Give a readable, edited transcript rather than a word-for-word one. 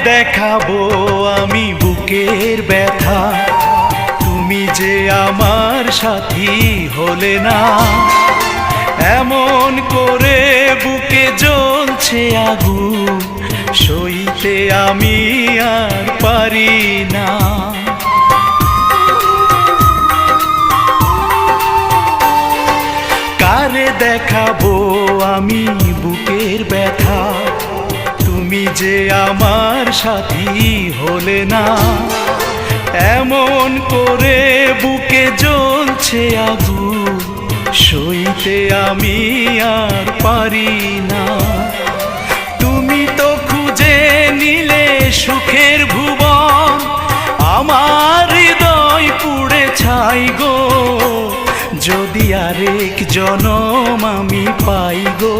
দেখাবো আমি বুকের ব্যথা, তুমি যে আমার সাথী হলে না। এমন করে বুকে জ্বলছে আগুন, সইতে আমি আর পারি না। কারে দেখাবো আমি বুকের ব্যথা, তুমি যে আমার সাথী হলে না। এমন করে বুকে জ্বলছে আগুন, সইতে আমি আর পারি না। তুমি তো খুঁজে নিলে সুখের ভুবন, আমার হৃদয় পুড়ে ছাই গো। যদি আরেক জনম আমি পাই গো।